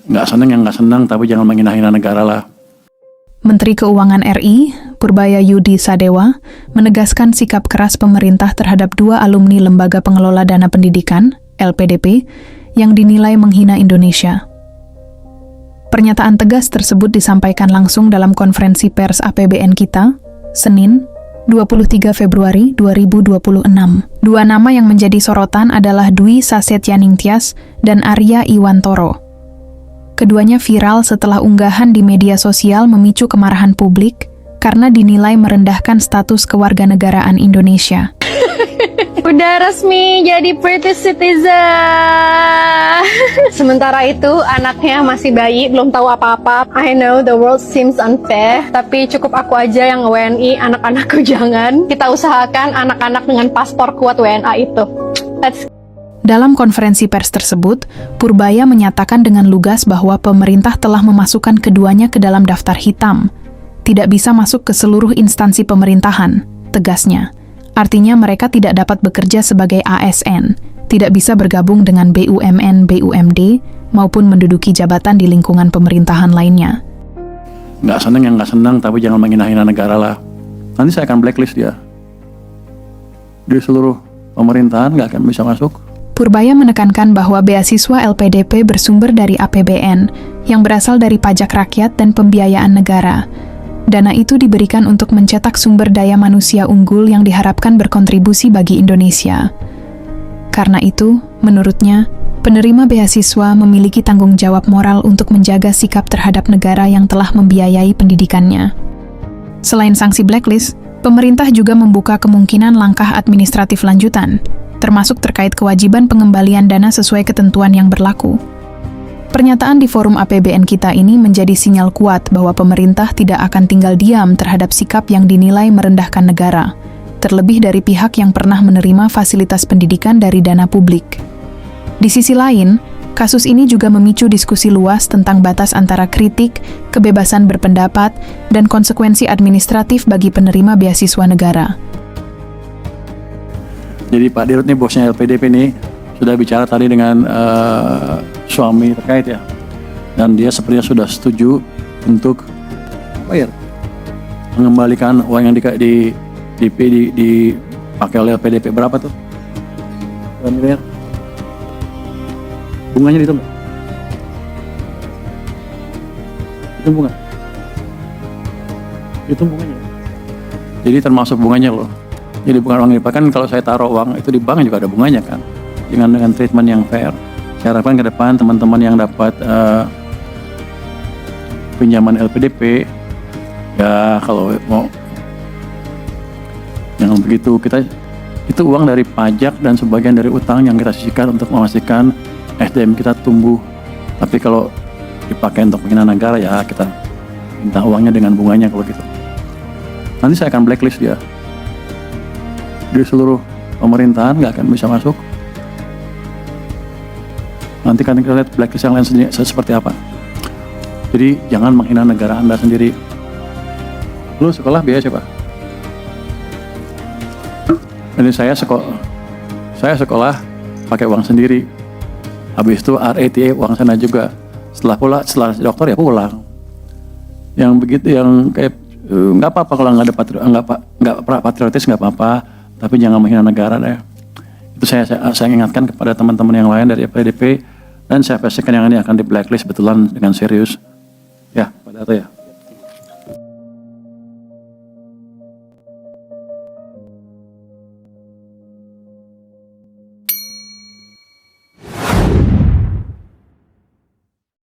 Nggak seneng yang nggak seneng, tapi jangan menghina-hina negara lah. Menteri Keuangan RI, Purbaya Yudi Sadewa, menegaskan sikap keras pemerintah terhadap 2 alumni Lembaga Pengelola Dana Pendidikan, LPDP, yang dinilai menghina Indonesia. Pernyataan tegas tersebut disampaikan langsung dalam konferensi pers APBN Kita, Senin, 23 Februari 2026. 2 nama yang menjadi sorotan adalah Dwi Sasetyaningtyas dan Arya Iwantoro. Keduanya viral setelah unggahan di media sosial memicu kemarahan publik karena dinilai merendahkan status kewarganegaraan Indonesia. Udah resmi jadi British citizen. Sementara itu anaknya masih bayi, belum tahu apa-apa. I know the world seems unfair, tapi cukup aku aja yang WNI, anak-anakku jangan. Kita usahakan anak-anak dengan paspor kuat WNA itu. Dalam konferensi pers tersebut, Purbaya menyatakan dengan lugas bahwa pemerintah telah memasukkan keduanya ke dalam daftar hitam. Tidak bisa masuk ke seluruh instansi pemerintahan, tegasnya. Artinya mereka tidak dapat bekerja sebagai ASN, tidak bisa bergabung dengan BUMN, BUMD, maupun menduduki jabatan di lingkungan pemerintahan lainnya. Nggak seneng yang nggak seneng, tapi jangan menghina-hina negara lah. Nanti saya akan blacklist dia. Di seluruh pemerintahan nggak akan bisa masuk. Purbaya menekankan bahwa beasiswa LPDP bersumber dari APBN yang berasal dari pajak rakyat dan pembiayaan negara. Dana itu diberikan untuk mencetak sumber daya manusia unggul yang diharapkan berkontribusi bagi Indonesia. Karena itu, menurutnya, penerima beasiswa memiliki tanggung jawab moral untuk menjaga sikap terhadap negara yang telah membiayai pendidikannya. Selain sanksi blacklist, pemerintah juga membuka kemungkinan langkah administratif lanjutan, termasuk terkait kewajiban pengembalian dana sesuai ketentuan yang berlaku. Pernyataan di forum APBN Kita ini menjadi sinyal kuat bahwa pemerintah tidak akan tinggal diam terhadap sikap yang dinilai merendahkan negara, terlebih dari pihak yang pernah menerima fasilitas pendidikan dari dana publik. Di sisi lain, kasus ini juga memicu diskusi luas tentang batas antara kritik, kebebasan berpendapat, dan konsekuensi administratif bagi penerima beasiswa negara. Jadi Pak Dirut nih, bosnya LPDP nih, sudah bicara tadi dengan suami terkait ya. Dan dia sepertinya sudah setuju untuk mengembalikan uang yang dipakai oleh LPDP. Berapa tuh? Miliar. Bunganya dihitung nggak? Itu bunga. Itu bunganya. Jadi termasuk bunganya loh. Jadi bukan uang dipakai, kan kalau saya taruh uang itu di bank juga ada bunganya kan, dengan treatment yang fair. Saya harapkan ke depan teman-teman yang dapat pinjaman LPDP, ya kalau mau jangan begitu, itu uang dari pajak dan sebagian dari utang yang kita sisihkan untuk memastikan SDM kita tumbuh. Tapi kalau dipakai untuk menghina negara, ya kita minta uangnya dengan bunganya kalau gitu. Nanti saya akan blacklist dia. Di seluruh pemerintahan nggak akan bisa masuk. Nanti kan kita lihat blacklist yang lain seperti apa. Jadi jangan menghina negara Anda sendiri. Lu sekolah biaya siapa? Jadi saya sekolah pakai uang sendiri. Habis itu RETA uang sana juga. Setelah dokter ya pulang. Yang begitu, yang kayak nggak apa-apa kalau nggak ada patriotis, nggak apa-apa. Tapi jangan menghina negara deh. Itu saya ingatkan kepada teman-teman yang lain dari PDP, dan saya pastikan yang ini akan di blacklist betulan dengan serius. Ya, Pak Dato ya.